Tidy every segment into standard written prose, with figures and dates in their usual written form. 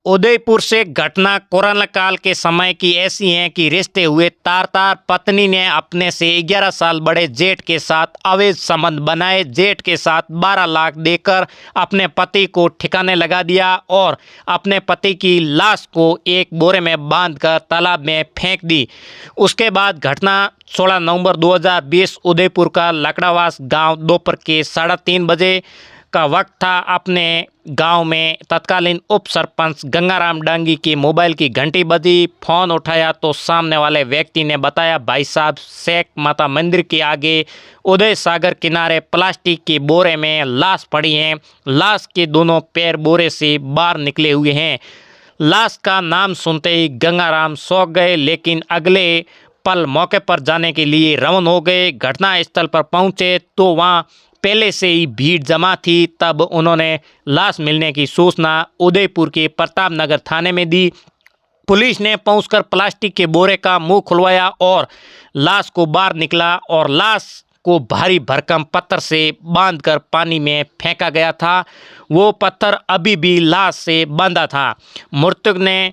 उदयपुर से घटना कोरोना काल के समय की ऐसी है कि रिश्ते हुए तार-तार। पत्नी ने अपने से 11 साल बड़े जेठ के साथ अवैध संबंध बनाए। जेठ के साथ 12 लाख देकर अपने पति को ठिकाने लगा दिया और अपने पति की लाश को एक बोरे में बांधकर तालाब में फेंक दी। उसके बाद घटना 16 नवंबर 2020 उदयपुर का लकड़ावास गांव दोपहर के 3:30 बजे का वक्त था। अपने गांव में तत्कालीन उप सरपंच गंगाराम डांगी के मोबाइल की घंटी बजी। फ़ोन उठाया तो सामने वाले व्यक्ति ने बताया, भाई साहब, शेख माता मंदिर के आगे उदय सागर किनारे प्लास्टिक के बोरे में लाश पड़ी है। लाश के दोनों पैर बोरे से बाहर निकले हुए हैं। लाश का नाम सुनते ही गंगाराम सौंक गए, लेकिन अगले पल मौके पर जाने के लिए रवाना हो गए। घटनास्थल पर पहुंचे तो वहां पहले से ही भीड़ जमा थी। तब उन्होंने लाश मिलने की सूचना उदयपुर के प्रताप नगर थाने में दी। पुलिस ने पहुंचकर प्लास्टिक के बोरे का मुंह खुलवाया और लाश को बाहर निकला और लाश को भारी भरकम पत्थर से बांधकर पानी में फेंका गया था। वो पत्थर अभी भी लाश से बांधा था। मृतक ने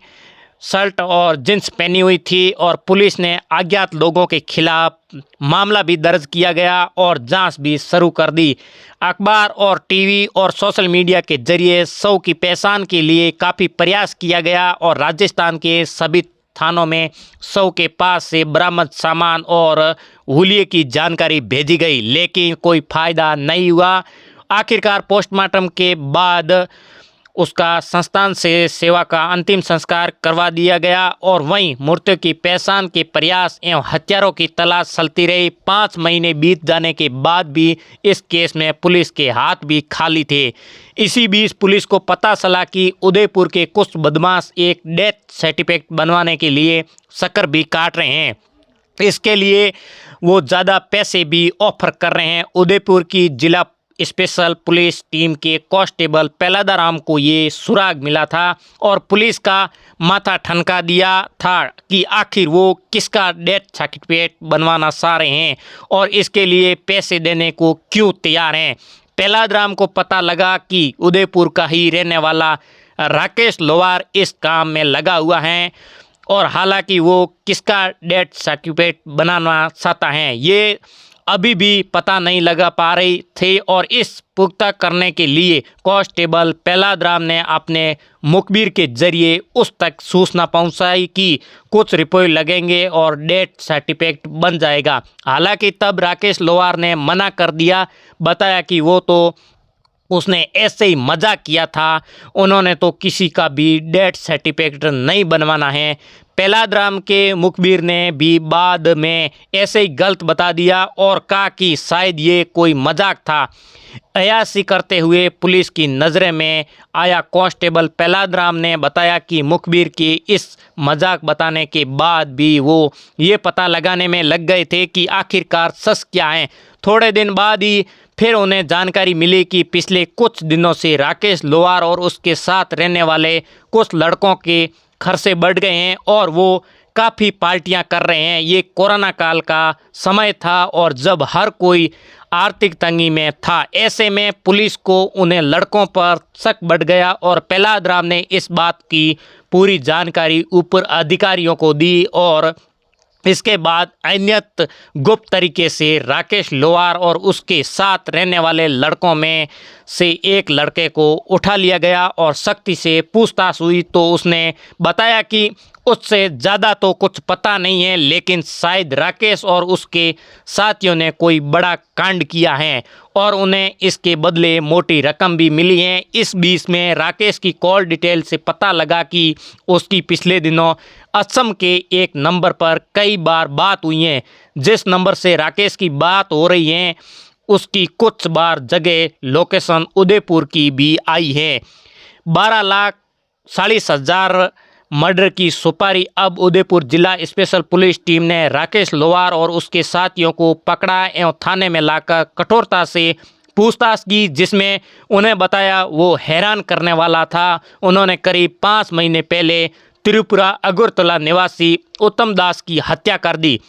शर्ट और जींस पहनी हुई थी और पुलिस ने अज्ञात लोगों के खिलाफ मामला भी दर्ज किया गया और जांच भी शुरू कर दी। अखबार और टीवी और सोशल मीडिया के जरिए शव की पहचान के लिए काफ़ी प्रयास किया गया और राजस्थान के सभी थानों में शव के पास से बरामद सामान और हुलिये की जानकारी भेजी गई, लेकिन कोई फायदा नहीं हुआ। आखिरकार पोस्टमार्टम के बाद उसका संस्थान से सेवा का अंतिम संस्कार करवा दिया गया और वहीं मृतक की पहचान के प्रयास एवं हत्यारों की तलाश चलती रही। 5 महीने बीत जाने के बाद भी इस केस में पुलिस के हाथ भी खाली थे। इसी बीच पुलिस को पता चला कि उदयपुर के कुछ बदमाश एक डेथ सर्टिफिकेट बनवाने के लिए चक्कर भी काट रहे हैं। इसके लिए वो ज़्यादा पैसे भी ऑफर कर रहे हैं। उदयपुर की जिला स्पेशल पुलिस टीम के कांस्टेबल पेलादाराम को ये सुराग मिला था और पुलिस का माथा ठनका दिया था कि आखिर वो किसका डेथ सर्टिफिकेट बनवाना चाह रहे हैं और इसके लिए पैसे देने को क्यों तैयार हैं। पेलादाराम को पता लगा कि उदयपुर का ही रहने वाला राकेश लोहार इस काम में लगा हुआ है और हालांकि वो किसका डेथ सर्टिफिकेट बनाना चाहता है ये अभी भी पता नहीं लगा पा रही थे और इस पुख्ता करने के लिए कांस्टेबल पेलादाराम ने अपने मुखबिर के जरिए उस तक सूचना पहुंचाई कि कुछ रुपये लगेंगे और डेथ सर्टिफिकेट बन जाएगा। हालांकि तब राकेश लोहार ने मना कर दिया, बताया कि वो तो उसने ऐसे ही मजाक किया था, उन्होंने तो किसी का भी डेथ सर्टिफिकेट नहीं बनवाना है। पेलादाराम के मुखबिर ने भी बाद में ऐसे ही गलत बता दिया और कहा कि शायद ये कोई मजाक था। अयाशी करते हुए पुलिस की नज़र में आया कांस्टेबल पेलादाराम ने बताया कि मुखबिर के इस मजाक बताने के बाद भी वो ये पता लगाने में लग गए थे कि आखिरकार सच क्या है। थोड़े दिन बाद ही फिर उन्हें जानकारी मिली कि पिछले कुछ दिनों से राकेश लोहार और उसके साथ रहने वाले कुछ लड़कों के खर्चे बढ़ गए हैं और वो काफ़ी पार्टियां कर रहे हैं। ये कोरोना काल का समय था और जब हर कोई आर्थिक तंगी में था, ऐसे में पुलिस को उन्हें लड़कों पर शक बढ़ गया और पेलादाराम ने इस बात की पूरी जानकारी ऊपर अधिकारियों को दी और इसके बाद अनियत गुप्त तरीके से राकेश लोहार और उसके साथ रहने वाले लड़कों में से एक लड़के को उठा लिया गया और सख्ती से पूछताछ हुई तो उसने बताया कि उससे ज़्यादा तो कुछ पता नहीं है, लेकिन शायद राकेश और उसके साथियों ने कोई बड़ा कांड किया है और उन्हें इसके बदले मोटी रकम भी मिली है। इस बीच में राकेश की कॉल डिटेल से पता लगा कि उसकी पिछले दिनों असम के एक नंबर पर कई बार बात हुई है। जिस नंबर से राकेश की बात हो रही है उसकी कुछ बार जगह लोकेशन उदयपुर की भी आई है। 12,40,000 मर्डर की सुपारी। अब उदयपुर जिला स्पेशल पुलिस टीम ने राकेश लोहार और उसके साथियों को पकड़ा एवं थाने में लाकर कठोरता से पूछताछ की, जिसमें उन्हें बताया वो हैरान करने वाला था। उन्होंने करीब 5 महीने पहले त्रिपुरा अगरतला निवासी उत्तम दास की हत्या कर दी।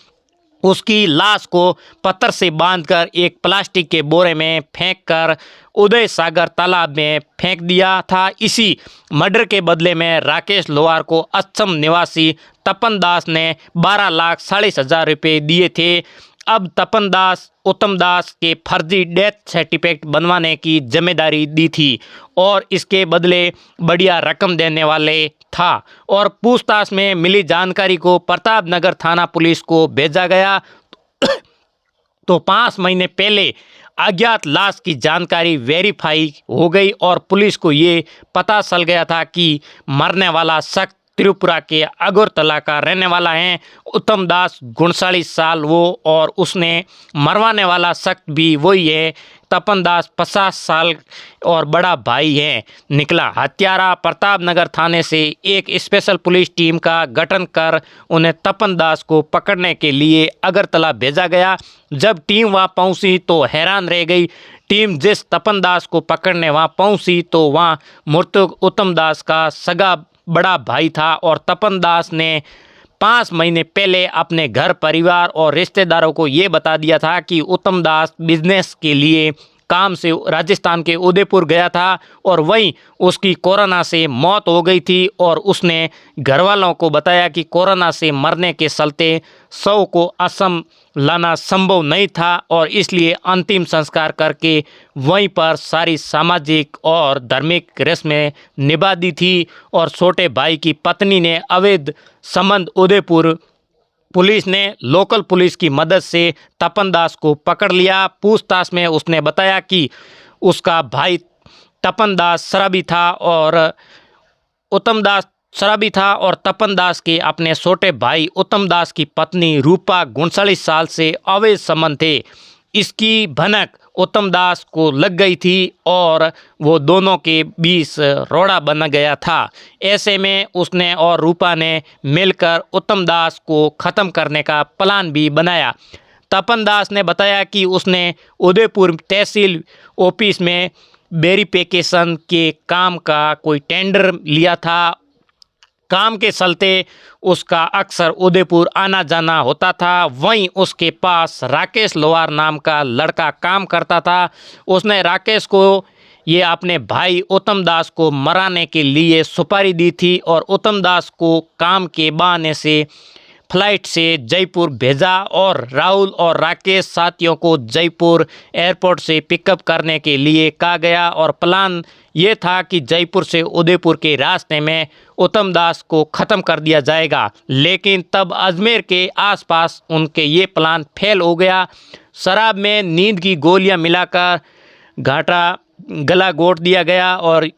उसकी लाश को पत्थर से बांधकर एक प्लास्टिक के बोरे में फेंककर उदय सागर तालाब में फेंक दिया था। इसी मर्डर के बदले में राकेश लोहार को असम निवासी तपन दास ने 12,40,000 रुपये दिए थे। अब तपन दास उत्तम दास के फर्जी डेथ सर्टिफिकेट बनवाने की जिम्मेदारी दी थी और इसके बदले बढ़िया रकम देने वाले था और पूछताछ में मिली जानकारी को प्रताप नगर थाना पुलिस को भेजा गया। तो 5 महीने पहले अज्ञात लाश की जानकारी वेरीफाई हो गई और पुलिस को ये पता चल गया था कि मरने वाला शख्स त्रिपुरा के अगरतला का रहने वाला है। उत्तम दास 39 साल वो और उसने मरवाने वाला शख्स भी वही है। तपन दास 50 साल और बड़ा भाई है निकला। हत्यारा प्रताप नगर थाने से एक स्पेशल पुलिस टीम का गठन कर उन्हें तपन दास को पकड़ने के लिए अगरतला भेजा गया। जब टीम वहां पहुंची तो हैरान रह गई। टीम जिस तपन दास को पकड़ने वहां पहुंची तो वहां मृतक उत्तम दास का सगा बड़ा भाई था और तपन दास ने 5 महीने पहले अपने घर परिवार और रिश्तेदारों को ये बता दिया था कि उत्तम दास बिजनेस के लिए काम से राजस्थान के उदयपुर गया था और वहीं उसकी कोरोना से मौत हो गई थी और उसने घर वालों को बताया कि कोरोना से मरने के चलते शव को असम लाना संभव नहीं था और इसलिए अंतिम संस्कार करके वहीं पर सारी सामाजिक और धार्मिक रस्में निभा दी थी और छोटे भाई की पत्नी ने अवैध संबंध उदयपुर पुलिस ने लोकल पुलिस की मदद से तपन दास को पकड़ लिया। पूछताछ में उसने बताया कि उसका भाई तपन दास शराबी था और उत्तम दास शराबी था और तपन दास के अपने छोटे भाई उत्तम दास की पत्नी रूपा 39 साल से अवैध संबंध थे। इसकी भनक उत्तम दास को लग गई थी और वो दोनों के बीच रोड़ा बन गया था। ऐसे में उसने और रूपा ने मिलकर उत्तम दास को ख़त्म करने का प्लान भी बनाया। तपन दास ने बताया कि उसने उदयपुर तहसील ऑफिस में वेरिफिकेशन के काम का कोई टेंडर लिया था। काम के चलते उसका अक्सर उदयपुर आना जाना होता था। वहीं उसके पास राकेश लोहार नाम का लड़का काम करता था। उसने राकेश को ये अपने भाई उत्तम दास को मराने के लिए सुपारी दी थी और उत्तम दास को काम के बहाने से फ्लाइट से जयपुर भेजा और राहुल और राकेश साथियों को जयपुर एयरपोर्ट से पिकअप करने के लिए कहा गया और प्लान ये था कि जयपुर से उदयपुर के रास्ते में उत्तम दास को ख़त्म कर दिया जाएगा। लेकिन तब अजमेर के आसपास उनके ये प्लान फेल हो गया। शराब में नींद की गोलियां मिलाकर घाटा गला घोट दिया गया और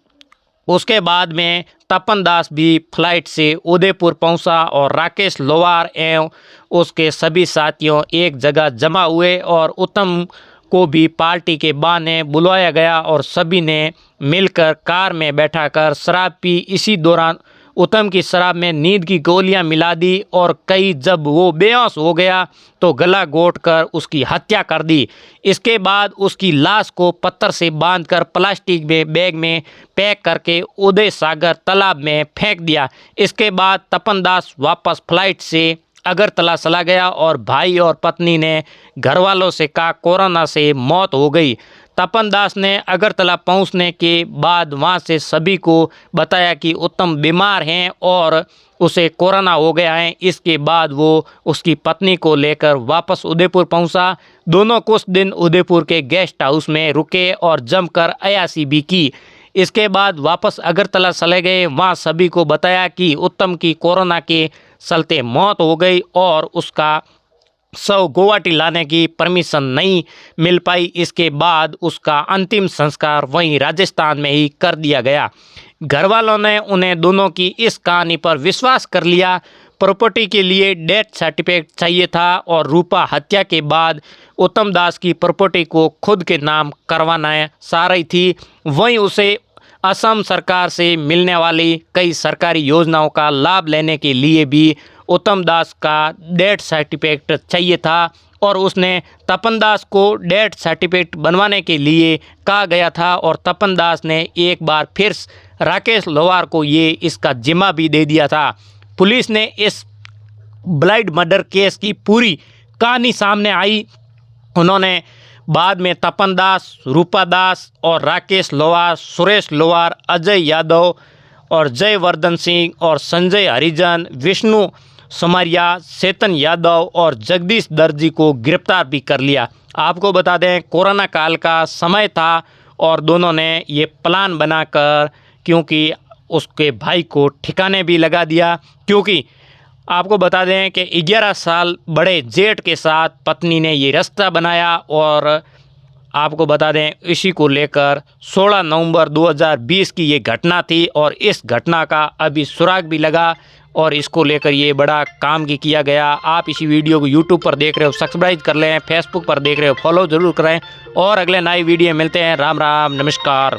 उसके बाद में तपन दास भी फ्लाइट से उदयपुर पहुंचा और राकेश लोहार एवं उसके सभी साथियों एक जगह जमा हुए और उत्तम को भी पार्टी के बहाने बुलाया गया और सभी ने मिलकर कार में बैठाकर शराब पी। इसी दौरान उत्तम की शराब में नींद की गोलियां मिला दी और कई जब वो बेहोश हो गया तो गला घोट कर उसकी हत्या कर दी। इसके बाद उसकी लाश को पत्थर से बांधकर प्लास्टिक में बैग में पैक करके उदय सागर तालाब में फेंक दिया। इसके बाद तपन दास वापस फ्लाइट से अगरतला चला गया और भाई और पत्नी ने घर वालों से कहा कोरोना से मौत हो गई। तपन दास ने अगरतला पहुंचने के बाद वहां से सभी को बताया कि उत्तम बीमार हैं और उसे कोरोना हो गया है। इसके बाद वो उसकी पत्नी को लेकर वापस उदयपुर पहुंचा। दोनों कुछ दिन उदयपुर के गेस्ट हाउस में रुके और जमकर अयाशी भी की। इसके बाद वापस अगरतला चले गए। वहाँ सभी को बताया कि उत्तम की कोरोना के चलते मौत हो गई और उसका शव गुवाहाटी लाने की परमिशन नहीं मिल पाई। इसके बाद उसका अंतिम संस्कार वहीं राजस्थान में ही कर दिया गया। घर वालों ने उन्हें दोनों की इस कहानी पर विश्वास कर लिया। प्रॉपर्टी के लिए डेथ सर्टिफिकेट चाहिए था और रूपा हत्या के बाद उत्तम दास की प्रॉपर्टी को खुद के नाम करवाना चाह रही थी। वहीं उसे असम सरकार से मिलने वाली कई सरकारी योजनाओं का लाभ लेने के लिए भी उत्तम दास का डेथ सर्टिफिकेट चाहिए था और उसने तपन दास को डेथ सर्टिफिकेट बनवाने के लिए कहा गया था और तपन दास ने एक बार फिर राकेश लोहार को ये इसका जिम्मा भी दे दिया था। पुलिस ने इस ब्लाइंड मर्डर केस की पूरी कहानी सामने आई। उन्होंने बाद में तपन दास, रूपा दास और राकेश लोहार, सुरेश लोहार, अजय यादव और जयवर्धन सिंह और संजय हरिजन, विष्णु समारिया, चेतन यादव और जगदीश दर्जी को गिरफ्तार भी कर लिया। आपको बता दें कोरोना काल का समय था और दोनों ने ये प्लान बनाकर, क्योंकि उसके भाई को ठिकाने भी लगा दिया, क्योंकि आपको बता दें कि 11 साल बड़े जेठ के साथ पत्नी ने ये रास्ता बनाया। और आपको बता दें इसी को लेकर 16 नवंबर 2020 की ये घटना थी और इस घटना का अभी सुराग भी लगा और इसको लेकर ये बड़ा काम भी किया गया। आप इसी वीडियो को यूट्यूब पर देख रहे हो सब्सक्राइब कर लें, फेसबुक पर देख रहे हो फॉलो ज़रूर करें और अगले नई वीडियो मिलते हैं। राम राम, नमस्कार।